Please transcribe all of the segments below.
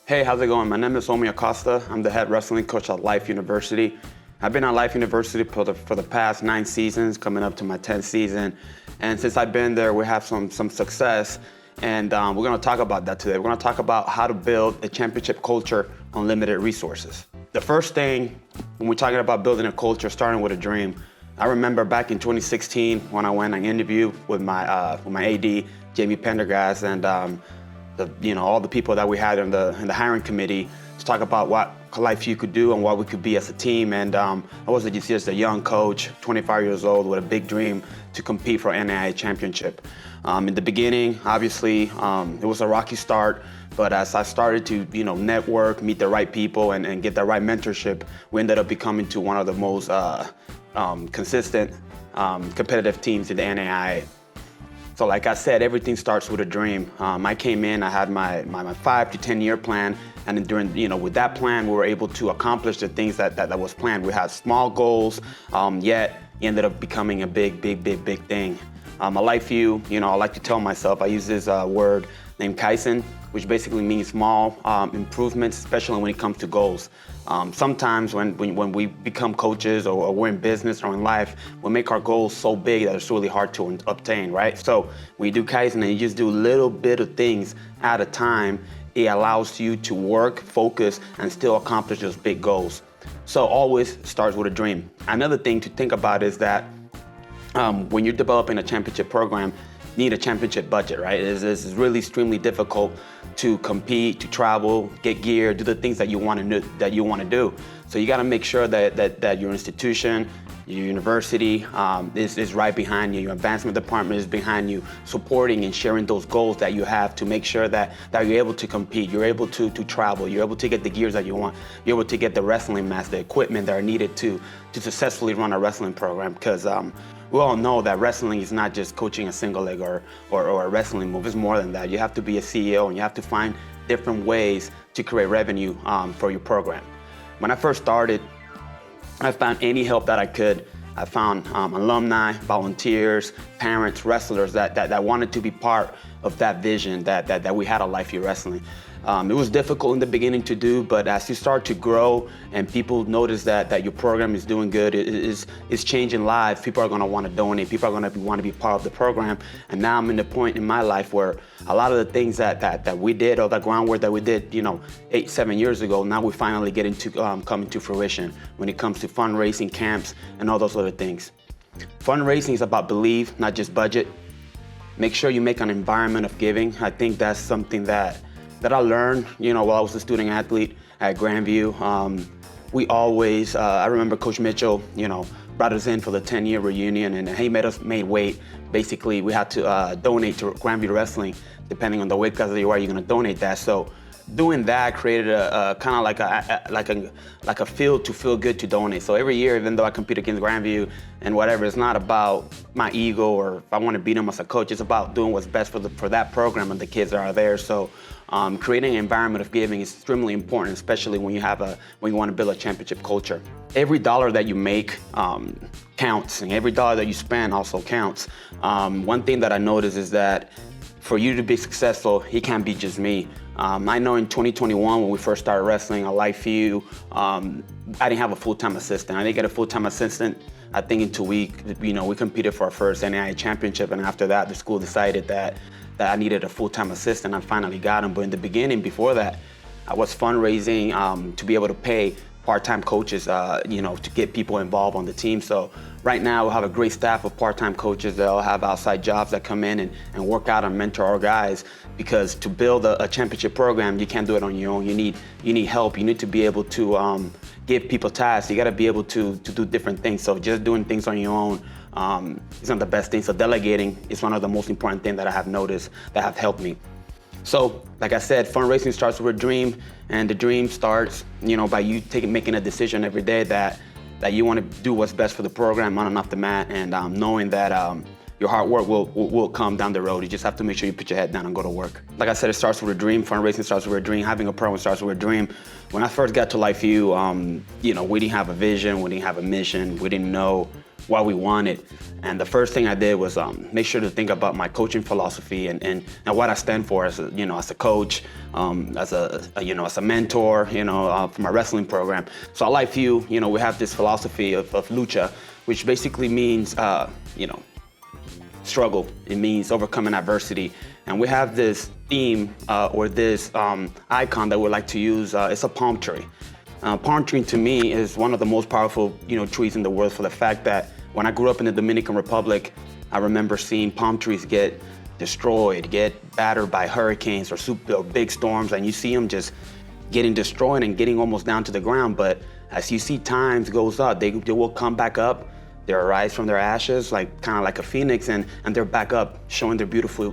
Hey, how's it going? My name is Acosta. I'm the head wrestling coach at Life University. I've been at Life University for the past 9 seasons, coming up to my 10th season. And since I've been there, we have some success. And we're gonna talk about that today. We're gonna talk about how to build a championship culture on limited resources. The first thing, when we're talking about building a culture, starting with a dream, I remember back in 2016 when I went and interviewed with my AD, Jamie Pendergast, and all the people that we had in the hiring committee to talk about what LifeU could do and what we could be as a team. And I was just a young coach, 25 years old, with a big dream to compete for NAIA championship. In the beginning, obviously, it was a rocky start, but as I started to network, meet the right people, and get the right mentorship, we ended up becoming to one of the most consistent competitive teams in the NAIA. So like I said, everything starts with a dream. I came in, I had my 5 to 10 year plan, and then with that plan, we were able to accomplish the things that was planned. We had small goals, yet it ended up becoming a big thing. At LifeU, I like to tell myself, I use this word named Kaizen, which basically means small improvements, especially when it comes to goals. Sometimes when we become coaches or we're in business or in life, we make our goals so big that it's really hard to obtain, right? So when you do Kaizen and you just do a little bit of things at a time, it allows you to work, focus, and still accomplish those big goals. So always starts with a dream. Another thing to think about is that when you're developing a championship program, you need a championship budget, right? It's really extremely difficult to compete, to travel, get gear, do the things that you want to do. So you got to make sure that your institution, your university is right behind you, your advancement department is behind you, supporting and sharing those goals that you have to make sure that you're able to compete, you're able to travel, you're able to get the gears that you want, you're able to get the wrestling mats, the equipment that are needed to successfully run a wrestling program. Because we all know that wrestling is not just coaching a single leg or a wrestling move. It's more than that. You have to be a CEO and you have to find different ways to create revenue for your program. When I first started, I found any help that I could. I found alumni, volunteers, parents, wrestlers that wanted to be part of that vision that we had at LifeU Wrestling. It was difficult in the beginning to do, but as you start to grow and people notice that your program is doing good, it's changing lives. People are going to want to donate. People are going to want to be part of the program. And now I'm in the point in my life where a lot of the things that we did, or the groundwork that we did, 8-7 years ago, now we finally get into coming to fruition when it comes to fundraising, camps, and all those other things. Fundraising is about belief, not just budget. Make sure you make an environment of giving. I think that's something that I learned, while I was a student athlete at Grandview. We always, I remember Coach Mitchell, brought us in for the 10-year reunion, and he made us weight. Basically, we had to donate to Grandview Wrestling, depending on the weight class that you are, you're gonna donate that. So doing that created a kind of like a feel to feel good to donate. So every year, even though I compete against Grandview and whatever, it's not about my ego or if I want to beat them as a coach. It's about doing what's best for that program and the kids that are there. So creating an environment of giving is extremely important, especially when you want to build a championship culture. Every dollar that you make counts, and every dollar that you spend also counts. One thing that I noticed is that for you to be successful, it can't be just me. I know in 2021, when we first started wrestling at LifeU, I didn't have a full-time assistant. I didn't get a full-time assistant, I think, until we competed for our first NAIA championship, and after that, the school decided that I needed a full-time assistant. I finally got him, but in the beginning, before that, I was fundraising to be able to pay part-time coaches, to get people involved on the team. So right now, we have a great staff of part-time coaches that'll have outside jobs that come in and work out and mentor our guys. Because to build a championship program, you can't do it on your own. You need help. You need to be able to give people tasks. You got to be able to do different things. So just doing things on your own is not the best thing. So delegating is one of the most important things that I have noticed that have helped me. So, like I said, fundraising starts with a dream, and the dream starts, by you making a decision every day that you want to do what's best for the program on and off the mat, and knowing that your hard work will come down the road. You just have to make sure you put your head down and go to work. Like I said, it starts with a dream. Fundraising starts with a dream. Having a program starts with a dream. When I first got to LifeU, we didn't have a vision, we didn't have a mission, we didn't know what we wanted. And the first thing I did was make sure to think about my coaching philosophy and what I stand for as a, as a coach, as a mentor, for my wrestling program. So at LifeU, we have this philosophy of lucha, which basically means, struggle. It means overcoming adversity. And we have this theme or this icon that we like to use. It's a palm tree. Palm tree to me is one of the most powerful, trees in the world for the fact that when I grew up in the Dominican Republic, I remember seeing palm trees get destroyed, get battered by hurricanes or big storms, and you see them just getting destroyed and getting almost down to the ground. But as you see times goes up, they will come back up. They arise from their ashes, kind of like a phoenix, and they're back up, showing their beautiful,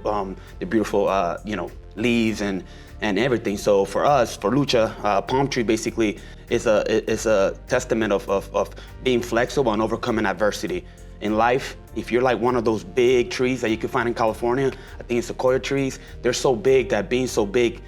leaves and everything. So for us, for lucha, palm tree basically is a testament of being flexible and overcoming adversity. In life, if you're like one of those big trees that you can find in California, I think it's sequoia trees, they're so big that being so big,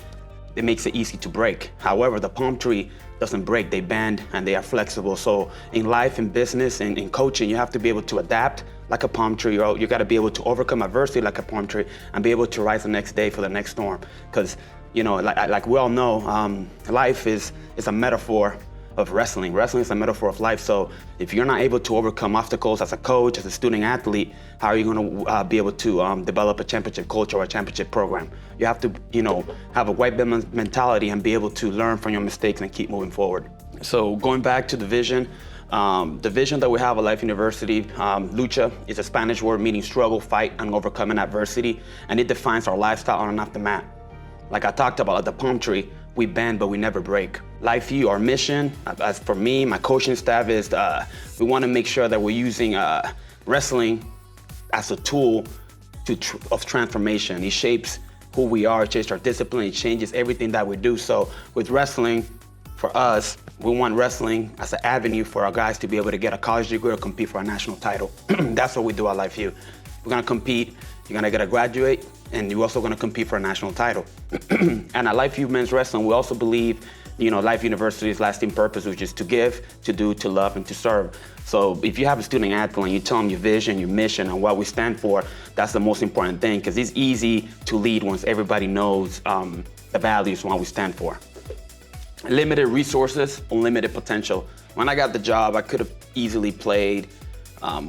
it makes it easy to break. However, the palm tree doesn't break, they bend and they are flexible. So in life, in business, and in coaching, you have to be able to adapt like a palm tree, or you gotta be able to overcome adversity like a palm tree and be able to rise the next day for the next storm. Because, like we all know, life is a metaphor of wrestling. Wrestling is a metaphor of life. So if you're not able to overcome obstacles as a coach, as a student athlete, how are you gonna be able to develop a championship culture or a championship program? You have to, have a white belt mentality and be able to learn from your mistakes and keep moving forward. So going back to the vision that we have at Life University, lucha is a Spanish word meaning struggle, fight, and overcoming adversity, and it defines our lifestyle on and off the mat. Like I talked about, at the palm tree, we bend, but we never break. LifeU, our mission, as for me, my coaching staff, is we want to make sure that we're using wrestling as a tool of transformation. It shapes who we are, it shapes our discipline, it changes everything that we do. So with wrestling, for us, we want wrestling as an avenue for our guys to be able to get a college degree or compete for a national title. That's what we do at LifeU. We're gonna compete, you're gonna get a graduate, and you're also gonna compete for a national title. And at LifeU Men's Wrestling, we also believe, Life University's lasting purpose, which is to give, to do, to love, and to serve. So if you have a student athlete and you tell them your vision, your mission, and what we stand for, that's the most important thing, because it's easy to lead once everybody knows the values and what we stand for. Limited resources, unlimited potential. When I got the job, I could have easily played.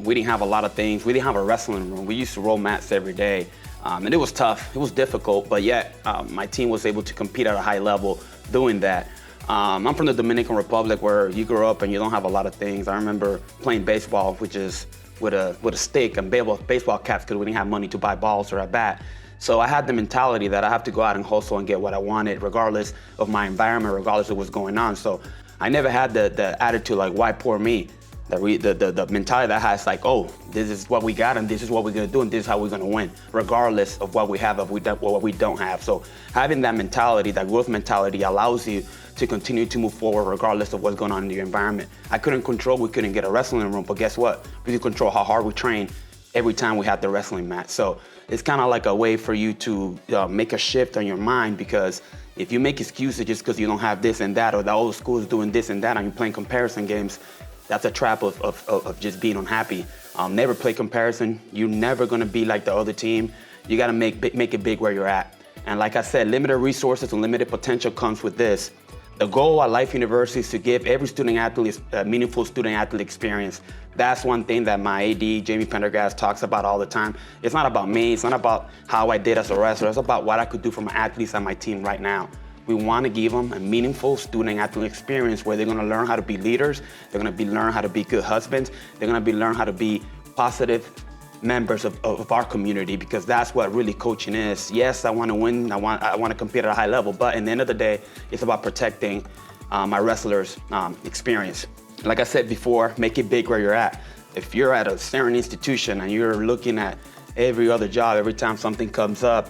We didn't have a lot of things. We didn't have a wrestling room. We used to roll mats every day. And it was tough, it was difficult, but yet my team was able to compete at a high level doing that. I'm from the Dominican Republic, where you grow up and you don't have a lot of things. I remember playing baseball, which is with a stick and baseball caps, because we didn't have money to buy balls or a bat. So I had the mentality that I have to go out and hustle and get what I wanted, regardless of my environment, regardless of what's going on. So I never had the attitude like, why poor me? The mentality that has like, oh, this is what we got and this is what we're gonna do and this is how we're gonna win, regardless of what we have or what we don't have. So having that mentality, that growth mentality, allows you to continue to move forward regardless of what's going on in your environment. We couldn't get a wrestling room, but guess what? We could control how hard we train every time we had the wrestling match. So it's kind of like a way for you to make a shift on your mind, because if you make excuses just because you don't have this and that, or the old school is doing this and that, and you're playing comparison games, that's a trap of just being unhappy. Never play comparison. You're never gonna be like the other team. You gotta make it big where you're at. And like I said, limited resources and limited potential comes with this. The goal at Life University is to give every student athlete a meaningful student athlete experience. That's one thing that my AD, Jamie Pendergast, talks about all the time. It's not about me, it's not about how I did as a wrestler, it's about what I could do for my athletes on my team right now. We want to give them a meaningful student-athlete experience where they're going to learn how to be leaders, they're going to learn how to be good husbands, they're going to learn how to be positive members of our community, because that's what really coaching is. Yes, I want to win, I want to compete at a high level, but at the end of the day, it's about protecting my wrestlers' experience. Like I said before, make it big where you're at. If you're at a certain institution and you're looking at every other job, every time something comes up,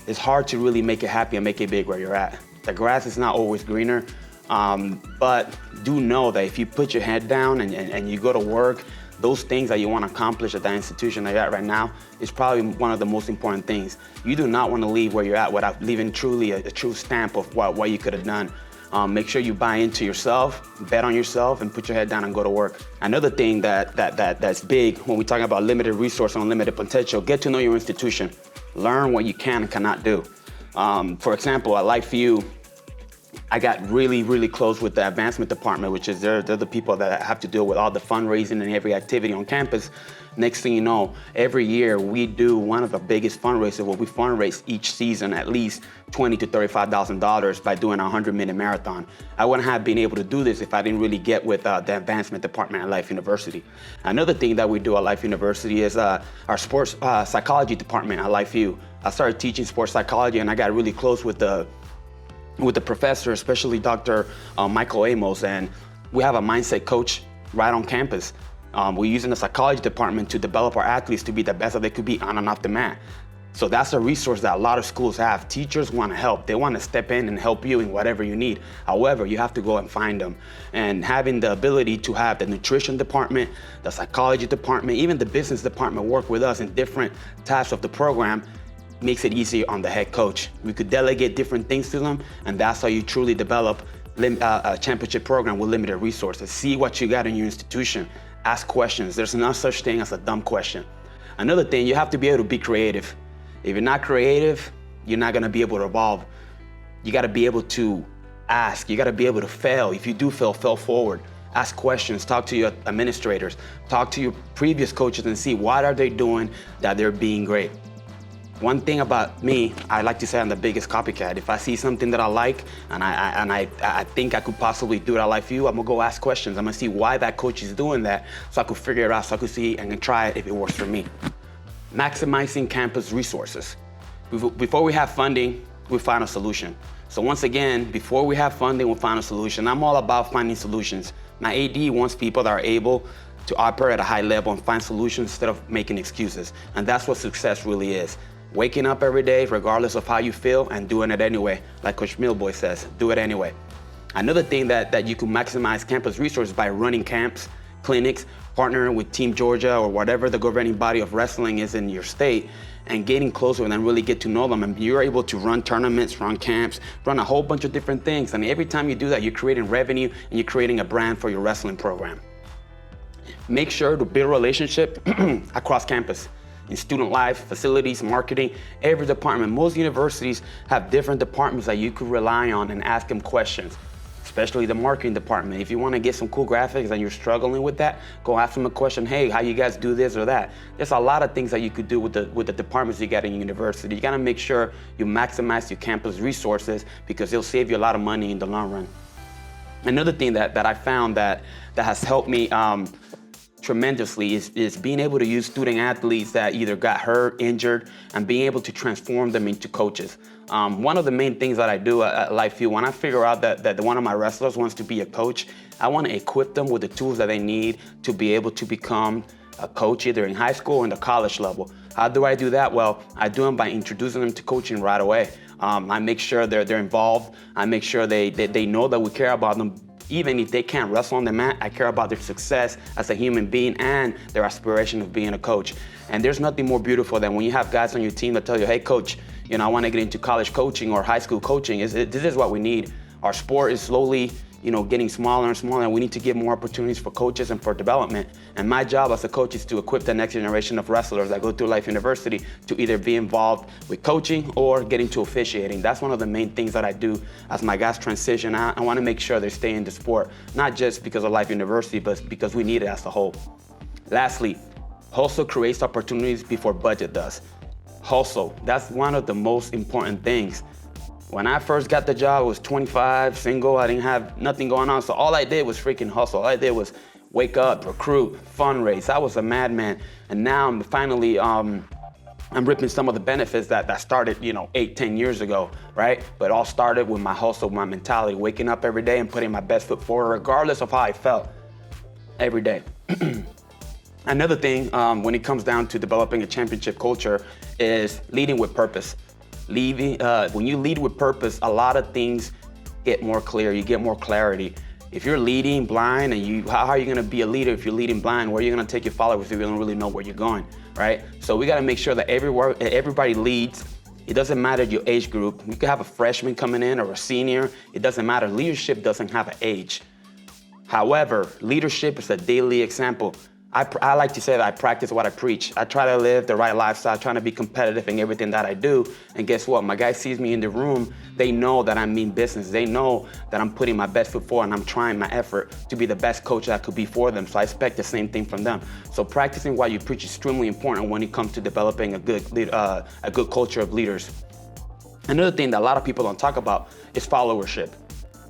it's hard to really make it happy and make it big where you're at. The grass is not always greener, but do know that if you put your head down and you go to work, those things that you want to accomplish at that institution that you're at right now is probably one of the most important things. You do not want to leave where you're at without leaving truly a true stamp of what you could have done. Make sure you buy into yourself, bet on yourself, and put your head down and go to work. Another thing that's big when we're talking about limited resource and unlimited potential, get to know your institution. Learn what you can and cannot do. For example, at LifeView, I got really, really close with the advancement department, which is they're the people that have to deal with all the fundraising and every activity on campus. Next thing you know, every year we do one of the biggest fundraisers where we fundraise each season at least $20,000 to $35,000 by doing a 100-minute marathon. I wouldn't have been able to do this if I didn't really get with the advancement department at Life University. Another thing that we do at Life University is our sports psychology department at LifeView. I started teaching sports psychology and I got really close with the professor, especially Dr. Michael Amos, and we have a mindset coach right on campus. We're using the psychology department to develop our athletes to be the best that they could be on and off the mat. So that's a resource that a lot of schools have. Teachers want to help. They want to step in and help you in whatever you need. However, you have to go and find them. And having the ability to have the nutrition department, the psychology department, even the business department work with us in different types of the program makes it easier on the head coach. We could delegate different things to them, and that's how you truly develop a championship program with limited resources. See what you got in your institution. Ask questions. There's no such thing as a dumb question. Another thing, you have to be able to be creative. If you're not creative, you're not gonna be able to evolve. You gotta be able to ask. You gotta be able to fail. If you do fail forward. Ask questions, talk to your administrators, talk to your previous coaches and see what are they doing that they're being great. One thing about me, I like to say I'm the biggest copycat. If I see something that I like and I think I could possibly do it at LifeView, I'm gonna go ask questions. I'm gonna see why that coach is doing that so I could figure it out, so I could see and try it if it works for me. Maximizing campus resources. Before we have funding, we find a solution. So once again, before we have funding, we'll find a solution. I'm all about finding solutions. My AD wants people that are able to operate at a high level and find solutions instead of making excuses. And that's what success really is. Waking up every day, regardless of how you feel, and doing it anyway. Like Coach Millboy says, do it anyway. Another thing that you can maximize campus resources by running camps, clinics, partnering with Team Georgia or whatever the governing body of wrestling is in your state, and getting closer and then really get to know them. And you're able to run tournaments, run camps, run a whole bunch of different things. And every time you do that, you're creating revenue and you're creating a brand for your wrestling program. Make sure to build a relationship across campus. In student life, facilities, marketing, every department. Most universities have different departments that you could rely on and ask them questions, especially the marketing department. If you want to get some cool graphics and you're struggling with that, go ask them a question. Hey, how you guys do this or that? There's a lot of things that you could do with the departments you got in university. You got to make sure you maximize your campus resources because it'll save you a lot of money in the long run. Another thing that I found that has helped me tremendously is being able to use student athletes that either got hurt, injured, and being able to transform them into coaches. One of the main things that I do at LifeView, when I figure out that one of my wrestlers wants to be a coach, I want to equip them with the tools that they need to be able to become a coach either in high school or in the college level. How do I do that? Well, I do them by introducing them to coaching right away. I make sure they're involved. I make sure they know that we care about them. Even if they can't wrestle on the mat, I care about their success as a human being and their aspiration of being a coach. And there's nothing more beautiful than when you have guys on your team that tell you, hey coach, I want to get into college coaching or high school coaching. This is what we need. Our sport is slowly getting smaller and smaller, and we need to give more opportunities for coaches and for development. And my job as a coach is to equip the next generation of wrestlers that go through Life University to either be involved with coaching or get into officiating. That's one of the main things that I do as my guys transition out. I want to make sure they stay in the sport, not just because of Life University, but because we need it as a whole. Lastly, hustle creates opportunities before budget does. Hustle, that's one of the most important things. When I first got the job, I was 25, single, I didn't have nothing going on, so all I did was freaking hustle. All I did was wake up, recruit, fundraise. I was a madman, and now I'm finally, I'm reaping some of the benefits that started, 8-10 years ago, right? But it all started with my hustle, my mentality, waking up every day and putting my best foot forward, regardless of how I felt, every day. Another thing, when it comes down to developing a championship culture, is leading with purpose. When you lead with purpose, a lot of things get more clear, you get more clarity. If you're leading blind, how are you gonna be a leader if you're leading blind? Where are you gonna take your followers if you don't really know where you're going, right? So we gotta make sure that everybody leads It doesn't matter your age group. You could have a freshman coming in or a senior. It doesn't matter. Leadership doesn't have an age. However, leadership is a daily example. I like to say that I practice what I preach. I try to live the right lifestyle, trying to be competitive in everything that I do. And guess what? My guy sees me in the room, they know that I mean business. They know that I'm putting my best foot forward and I'm trying my effort to be the best coach I could be for them. So I expect the same thing from them. So practicing what you preach is extremely important when it comes to developing a good culture of leaders. Another thing that a lot of people don't talk about is followership.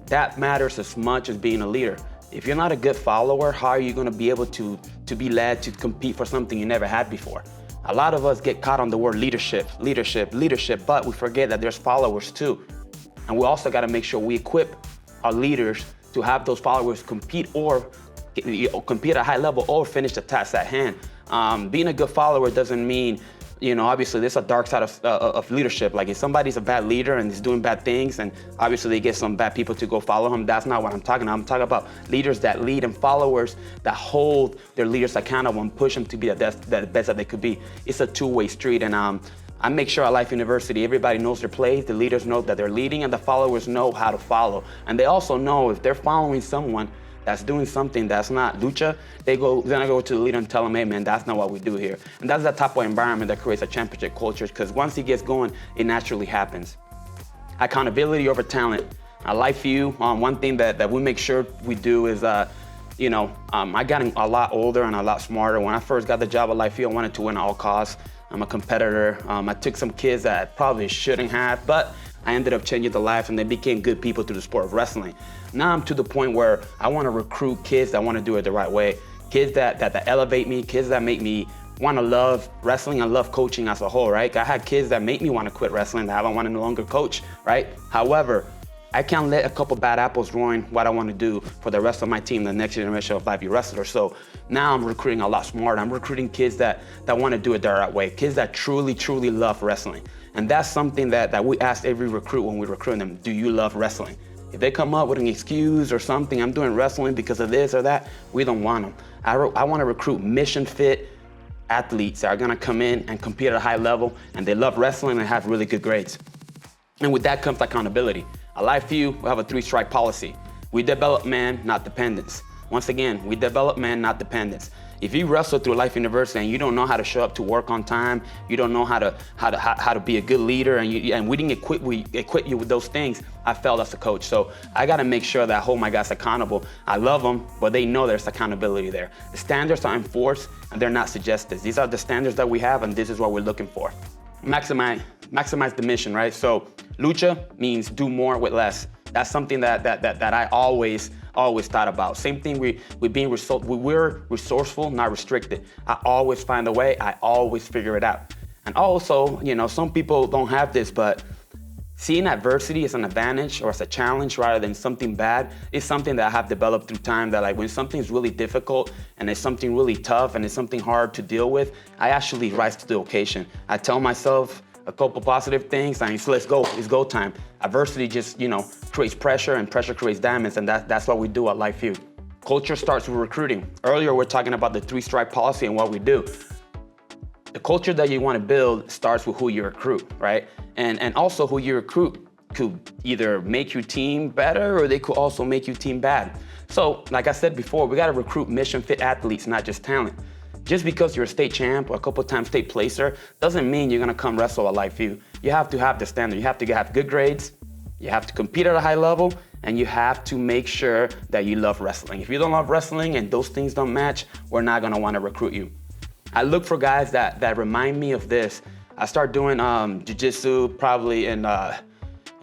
That matters as much as being a leader. If you're not a good follower, how are you going to be able to be led to compete for something you never had before? A lot of us get caught on the word leadership, but we forget that there's followers too. And we also got to make sure we equip our leaders to have those followers compete at a high level or finish the task at hand. Being a good follower doesn't mean, obviously there's a dark side of leadership. Like if somebody's a bad leader and is doing bad things and obviously they get some bad people to go follow him, that's not what I'm talking about. I'm talking about leaders that lead and followers that hold their leaders accountable and push them to be the best that they could be. It's a two-way street, and I make sure at Life University, everybody knows their place, the leaders know that they're leading, and the followers know how to follow. And they also know if they're following someone that's doing something that's not lucha, they're gonna go to the leader and tell them, hey man, that's not what we do here. And that's the type of environment that creates a championship culture, because once he gets going, it naturally happens. Accountability over talent. I like you. One thing that we make sure we do is, I got a lot older and a lot smarter. When I first got the job at LifeView, I wanted to win at all costs. I'm a competitor. I took some kids that I probably shouldn't have, but I ended up changing their lives and they became good people through the sport of wrestling. Now I'm to the point where I want to recruit kids that want to do it the right way. Kids that elevate me, kids that make me want to love wrestling and love coaching as a whole, right? I had kids that make me want to quit wrestling, that I don't want to no longer coach, right? However, I can't let a couple bad apples ruin what I want to do for the rest of my team, the next generation of LifeView wrestlers. So now I'm recruiting a lot smarter. I'm recruiting kids that want to do it the right way, kids that truly, truly love wrestling. And that's something that we ask every recruit when we recruit them. Do you love wrestling? If they come up with an excuse or something, I'm doing wrestling because of this or that, we don't want them. I want to recruit mission fit athletes that are going to come in and compete at a high level, and they love wrestling and have really good grades. And with that comes accountability. At LifeView, we have a 3-strike policy. We develop man, not dependence. Once again, we develop man, not dependence. If you wrestle through Life University and you don't know how to show up to work on time, you don't know how to be a good leader, and we didn't equip you with those things, I failed as a coach. So I got to make sure that I hold my guys accountable. I love them, but they know there's accountability there. The standards are enforced and they're not suggested. These are the standards that we have, and this is what we're looking for. Maximize the mission, right? So lucha means do more with less. That's something that I always thought about. Same thing we're resourceful, not restricted. I always find a way, I always figure it out. And also, some people don't have this, but seeing adversity as an advantage or as a challenge rather than something bad is something that I have developed through time, that like when something's really difficult and it's something really tough and it's something hard to deal with, I actually rise to the occasion. I tell myself a couple positive things and let's go, it's go time. Adversity just, creates pressure, and pressure creates diamonds, and that's what we do at LifeView. Culture starts with recruiting. Earlier, we're talking about the 3-strike policy and what we do. The culture that you want to build starts with who you recruit, right? And also who you recruit could either make your team better or they could also make your team bad. So, like I said before, we got to recruit mission fit athletes, not just talent. Just because you're a state champ or a couple times state placer doesn't mean you're gonna come wrestle at LifeView. You have to have the standard. You have to have good grades, you have to compete at a high level, and you have to make sure that you love wrestling. If you don't love wrestling and those things don't match, we're not gonna wanna recruit you. I look for guys that remind me of this. I start doing jiu-jitsu probably in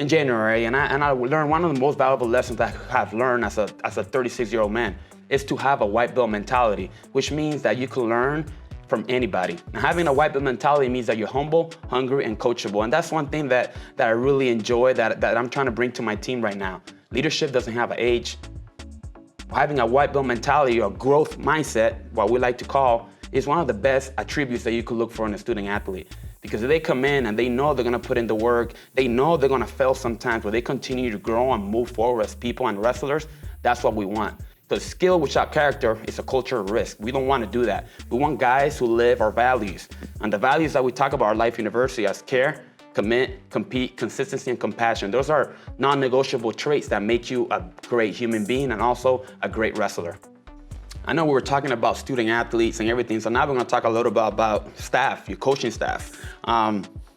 January, and I learned one of the most valuable lessons I have learned as a 36-year-old man is to have a white belt mentality, which means that you can learn from anybody. And having a white belt mentality means that you're humble, hungry, and coachable. And that's one thing that I really enjoy, that I'm trying to bring to my team right now. Leadership doesn't have an age. Having a white belt mentality or growth mindset, what we like to call, is one of the best attributes that you could look for in a student athlete. Because if they come in and they know they're gonna put in the work, they know they're gonna fail sometimes, but they continue to grow and move forward as people and wrestlers, that's what we want. Because skill without character is a culture of risk. We don't want to do that. We want guys who live our values. And the values that we talk about at Life University as care, commit, compete, consistency, and compassion. Those are non-negotiable traits that make you a great human being and also a great wrestler. I know we were talking about student athletes and everything, so now we're gonna talk a little bit about staff, your coaching staff.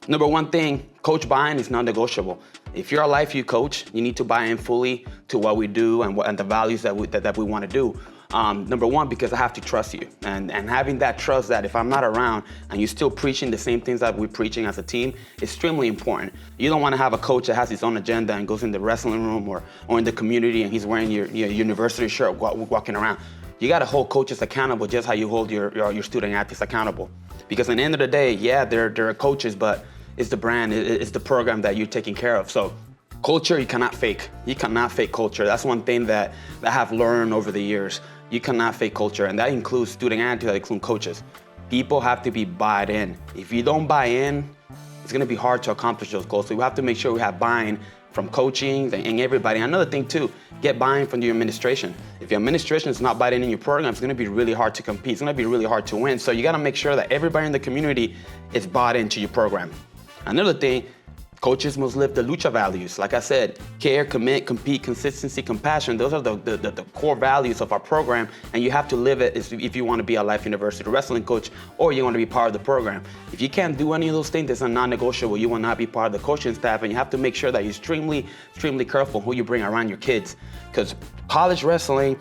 Number one thing, coach buy-in is non-negotiable. If you're a LifeU coach, you need to buy in fully to what we do and the values that we want to do. Number one, because I have to trust you. And having that trust that if I'm not around and you're still preaching the same things that we're preaching as a team, is extremely important. You don't want to have a coach that has his own agenda and goes in the wrestling room or in the community and he's wearing your university shirt walking around. You got to hold coaches accountable just how you hold your student athletes accountable. Because at the end of the day, yeah, they're coaches, but it's the brand, it's the program that you're taking care of. So culture, you cannot fake. You cannot fake culture. That's one thing that I have learned over the years. You cannot fake culture, and that includes student athletes, that includes coaches. People have to be bought in. If you don't buy in, it's gonna be hard to accomplish those goals. So we have to make sure we have buy-in from coaching and everybody. Another thing too, get buy-in from your administration. If your administration is not bought in your program, it's gonna be really hard to compete. It's gonna be really hard to win. So you gotta make sure that everybody in the community is bought into your program. Another thing, coaches must live the lucha values. Like I said, care, commit, compete, consistency, compassion. Those are the core values of our program, and you have to live it if you want to be a Life University wrestling coach or you want to be part of the program. If you can't do any of those things, it's a non-negotiable. You will not be part of the coaching staff, and you have to make sure that you're extremely careful who you bring around your kids. Because college wrestling,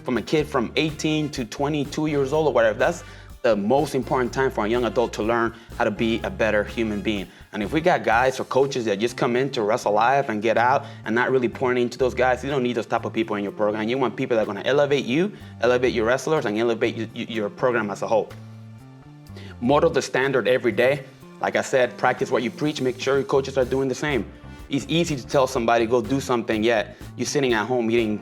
from a kid from 18 to 22 years old or whatever, that's the most important time for a young adult to learn how to be a better human being. And if we got guys or coaches that just come in to wrestle live and get out and not really pouring into those guys, you don't need those type of people in your program. You want people that are gonna elevate you, elevate your wrestlers, and elevate your program as a whole. Model the standard every day. Like I said, practice what you preach, make sure your coaches are doing the same. It's easy to tell somebody go do something, yet you're sitting at home eating,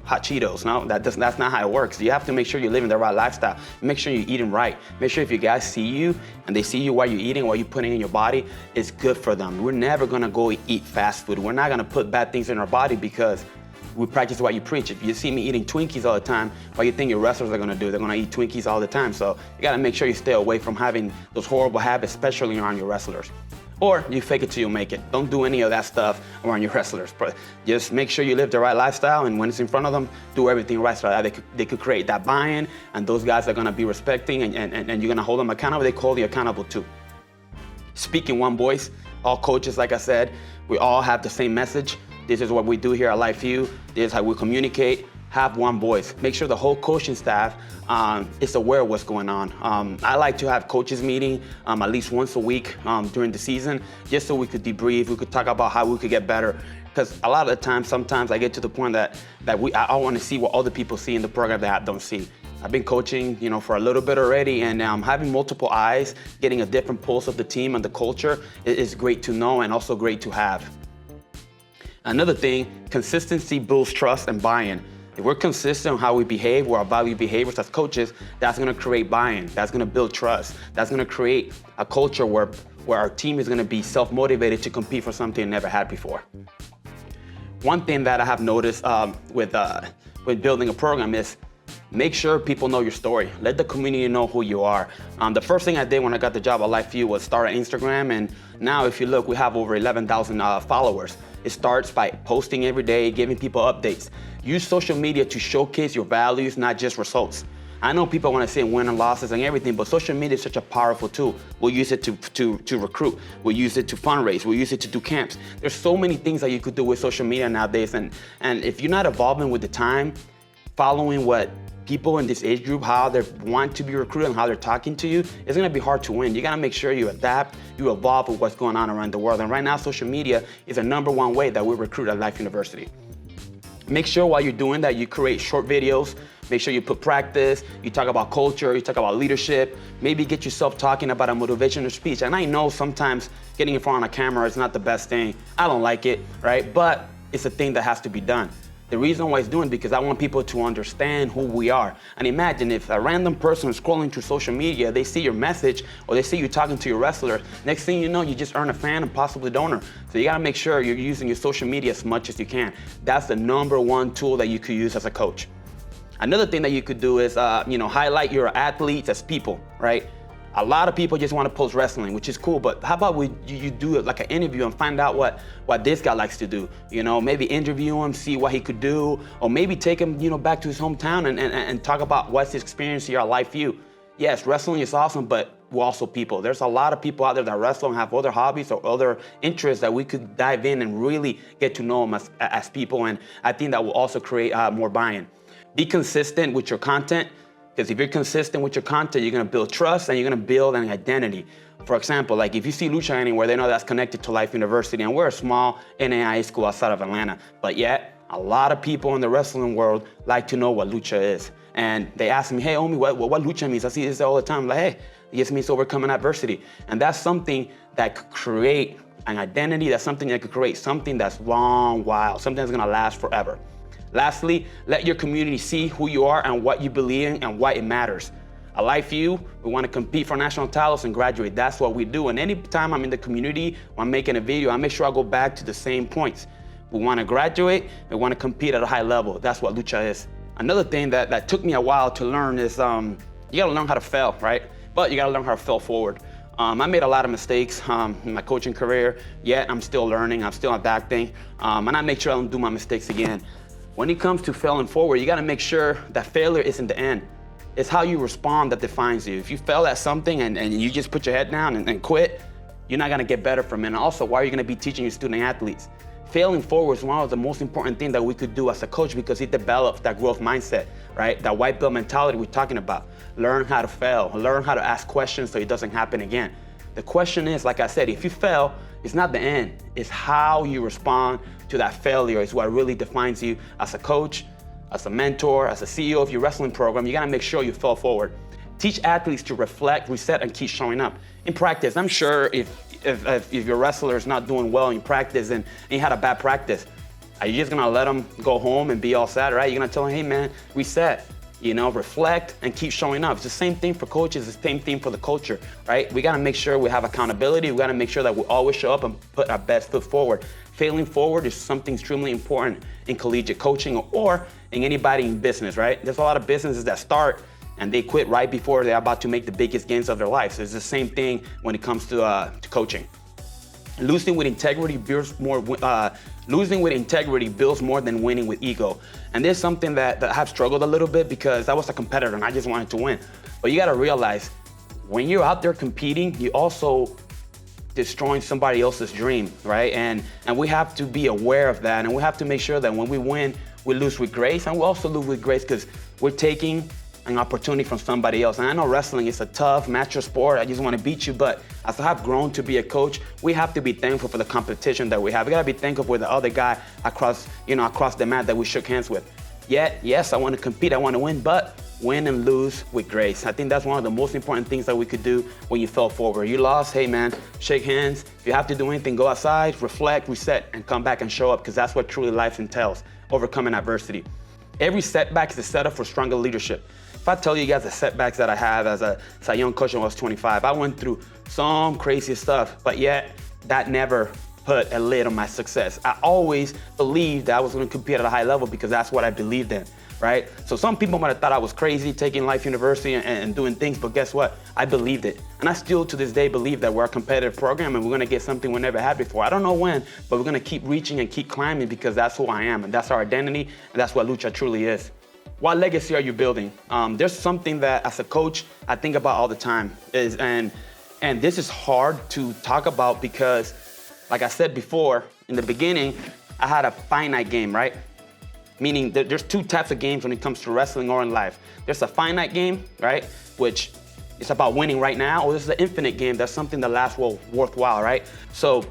hot Cheetos. No, that's not how it works. You have to make sure you're living the right lifestyle. Make sure you're eating right. Make sure if you guys see you and they see you while you're eating, what you're putting in your body, it's good for them. We're never gonna go eat fast food. We're not gonna put bad things in our body because we practice what you preach. If you see me eating Twinkies all the time, what you think your wrestlers are gonna do? They're gonna eat Twinkies all the time. So you gotta make sure you stay away from having those horrible habits, especially around your wrestlers. Or you fake it till you make it. Don't do any of that stuff around your wrestlers. But just make sure you live the right lifestyle, and when it's in front of them, do everything right so that they could create that buy-in, and those guys are gonna be respecting and you're gonna hold them accountable. They call you accountable too. Speak in one voice. All coaches, like I said, we all have the same message. This is what we do here at LifeU. This is how we communicate. Have one voice. Make sure the whole coaching staff is aware of what's going on. I like to have coaches meeting at least once a week during the season, just so we could debrief, we could talk about how we could get better. Because a lot of the times, sometimes I get to the point that I want to see what other people see in the program that I don't see. I've been coaching, for a little bit already, and having multiple eyes, getting a different pulse of the team and the culture is great to know and also great to have. Another thing, consistency builds trust and buy-in. If we're consistent on how we behave, or our value behaviors as coaches, that's gonna create buy-in, that's gonna build trust, that's gonna create a culture where our team is gonna be self-motivated to compete for something they never had before. One thing that I have noticed with building a program is make sure people know your story. Let the community know who you are. The first thing I did when I got the job at LifeU was start an Instagram, and now if you look, we have over 11,000 followers. It starts by posting every day, giving people updates. Use social media to showcase your values, not just results. I know people want to say win and losses and everything, but social media is such a powerful tool. We'll use it to recruit. We'll use it to fundraise. We'll use it to do camps. There's so many things that you could do with social media nowadays, and if you're not evolving with the time, following what people in this age group, how they want to be recruited and how they're talking to you, it's gonna be hard to win. You gotta make sure you adapt, you evolve with what's going on around the world. And right now, social media is the #1 way that we recruit at Life University. Make sure while you're doing that, you create short videos. Make sure you put practice, you talk about culture, you talk about leadership, maybe get yourself talking about a motivational speech. And I know sometimes getting in front of a camera is not the best thing. I don't like it, right? But it's a thing that has to be done. The reason why it's doing it because I want people to understand who we are. And imagine if a random person is scrolling through social media, they see your message or they see you talking to your wrestler, next thing you know, you just earn a fan and possibly donor. So you gotta make sure you're using your social media as much as you can. That's the #1 tool that you could use as a coach. Another thing that you could do is, highlight your athletes as people, right? A lot of people just want to post wrestling, which is cool, but how about you do like an interview and find out what this guy likes to do? You know, maybe interview him, see what he could do, or maybe take him, you know, back to his hometown and talk about what's his experience here, life view. Yes, wrestling is awesome, but we're also people. There's a lot of people out there that wrestle and have other hobbies or other interests that we could dive in and really get to know them as people, and I think that will also create more buy-in. Be consistent with your content. Because if you're consistent with your content, you're gonna build trust and you're gonna build an identity. For example, like if you see Lucha anywhere, they know that's connected to Life University, and we're a small NAIA school outside of Atlanta. But yet, a lot of people in the wrestling world like to know what Lucha is. And they ask me, hey, Omi, what Lucha means? I see this all the time. I'm like, hey, it just means overcoming adversity. And that's something that could create an identity, that's something that could create something that's long while, something that's gonna last forever. Lastly, let your community see who you are and what you believe in and why it matters. A life view, we want to compete for national titles and graduate. That's what we do. And anytime I'm in the community, when I'm making a video, I make sure I go back to the same points. We want to graduate, we want to compete at a high level. That's what Lucha is. Another thing that took me a while to learn is you got to learn how to fail, right? But you got to learn how to fail forward. I made a lot of mistakes in my coaching career, yet I'm still learning, I'm still adapting, and I make sure I don't do my mistakes again. When it comes to failing forward, you gotta make sure that failure isn't the end. It's how you respond that defines you. If you fail at something and you just put your head down and quit, you're not gonna get better from it. And also, why are you gonna be teaching your student athletes? Failing forward is one of the most important things that we could do as a coach because it develops that growth mindset, right? That white belt mentality we're talking about. Learn how to fail, learn how to ask questions so it doesn't happen again. The question is, like I said, if you fail, it's not the end. It's how you respond to that failure is what really defines you as a coach, as a mentor, as a CEO of your wrestling program. You gotta make sure you fail forward. Teach athletes to reflect, reset, and keep showing up. In practice, I'm sure if your wrestler is not doing well in practice and you had a bad practice, are you just gonna let them go home and be all sad, right? You're gonna tell them, hey man, reset. You know, reflect and keep showing up. It's the same thing for coaches, it's the same thing for the culture, right? We gotta make sure we have accountability. We gotta make sure that we always show up and put our best foot forward. Failing forward is something extremely important in collegiate coaching or in anybody in business, right? There's a lot of businesses that start and they quit right before they're about to make the biggest gains of their life. So it's the same thing when it comes to coaching. Losing with integrity builds more. Losing with integrity builds more than winning with ego. And there's something that I have struggled a little bit because I was a competitor and I just wanted to win. But you gotta realize, when you're out there competing, you also destroying somebody else's dream, right? And we have to be aware of that, and we have to make sure that when we win, we lose with grace, and we also lose with grace because we're taking an opportunity from somebody else. And I know wrestling is a tough, macho sport. I just want to beat you, but as I have grown to be a coach, we have to be thankful for the competition that we have. We gotta be thankful for the other guy across the mat that we shook hands with. Yet, yes, I want to compete, I want to win, but win and lose with grace. I think that's one of the most important things that we could do when you fell forward. You lost, hey man, shake hands. If you have to do anything, go outside, reflect, reset, and come back and show up, because that's what truly life entails, overcoming adversity. Every setback is a setup for stronger leadership. If I tell you guys the setbacks that I have as a young coach when I was 25, I went through some crazy stuff, but yet that never put a lid on my success. I always believed that I was gonna compete at a high level because that's what I believed in, right? So some people might have thought I was crazy taking Life University and doing things, but guess what? I believed it. And I still to this day believe that we're a competitive program and we're gonna get something we never had before. I don't know when, but we're gonna keep reaching and keep climbing because that's who I am and that's our identity and that's what Lucha truly is. What legacy are you building? There's something that as a coach, I think about all the time and this is hard to talk about because like I said before, in the beginning, I had a finite game, right? Meaning that there's two types of games when it comes to wrestling or in life. There's a finite game, right? Which is about winning right now, or there's the infinite game. That's something that lasts worthwhile, right? So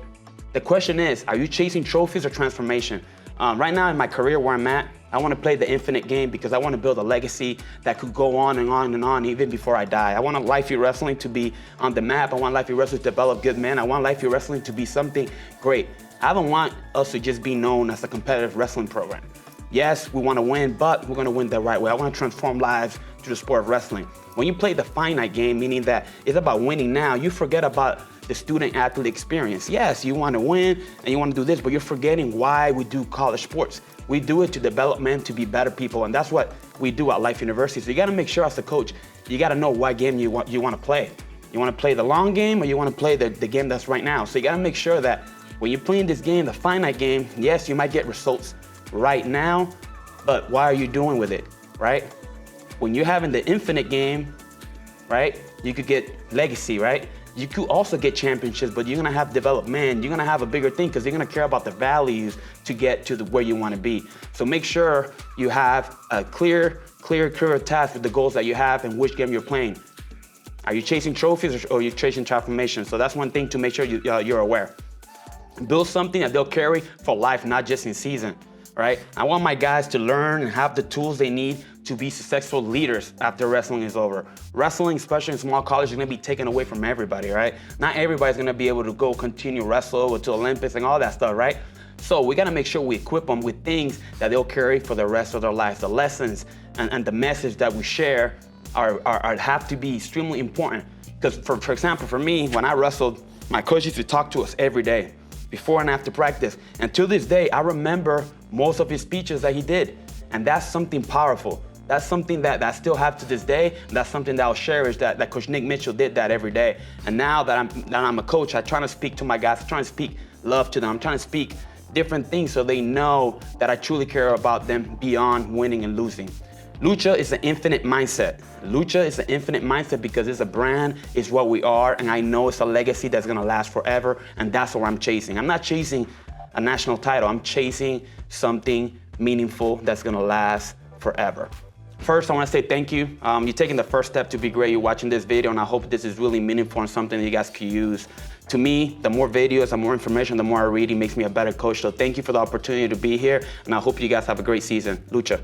the question is, are you chasing trophies or transformation? Right now in my career where I'm at, I want to play the infinite game because I want to build a legacy that could go on and on and on even before I die. I want Life Wrestling to be on the map. I want Life Wrestling to develop good men. I want Life Wrestling to be something great. I don't want us to just be known as a competitive wrestling program. Yes, we want to win, but we're going to win the right way. I want to transform lives through the sport of wrestling. When you play the finite game, meaning that it's about winning now, you forget about the student-athlete experience. Yes, you want to win and you want to do this, but you're forgetting why we do college sports. We do it to develop men to be better people, and that's what we do at Life University. So you got to make sure as a coach, you got to know what game you want to play. You want to play the long game, or you want to play the game that's right now? So you got to make sure that when you're playing this game, the finite game, yes, you might get results right now, but what are you doing with it, right? When you're having the infinite game, right, you could get legacy, right? You could also get championships, but you're gonna have development. You're gonna have a bigger thing because you're gonna care about the values to get to where you want to be. So make sure you have a clear task with the goals that you have and which game you're playing. Are you chasing trophies or are you chasing transformation? So that's one thing to make sure you're aware. Build something that they'll carry for life, not just in season, right? I want my guys to learn and have the tools they need to be successful leaders after wrestling is over. Wrestling, especially in small college, is gonna be taken away from everybody, right? Not everybody's gonna be able to go continue wrestle to Olympics and all that stuff, right? So we gotta make sure we equip them with things that they'll carry for the rest of their lives. The lessons and the message that we share have to be extremely important. Because for example, for me, when I wrestled, my coach used to talk to us every day, before and after practice. And to this day, I remember most of his speeches that he did. And that's something powerful. That's something that I still have to this day. That's something that I'll cherish, that Coach Nick Mitchell did that every day. And now that I'm a coach, I try to speak to my guys, I'm trying to speak love to them. I'm trying to speak different things so they know that I truly care about them beyond winning and losing. Lucha is an infinite mindset. Lucha is an infinite mindset because it's a brand, it's what we are, and I know it's a legacy that's gonna last forever, and that's what I'm chasing. I'm not chasing a national title, I'm chasing something meaningful that's gonna last forever. First, I wanna say thank you. You're taking the first step to be great. You're watching this video, and I hope this is really meaningful and something that you guys can use. To me, the more videos, the more information, the more I read, it makes me a better coach. So thank you for the opportunity to be here, and I hope you guys have a great season. Lucha.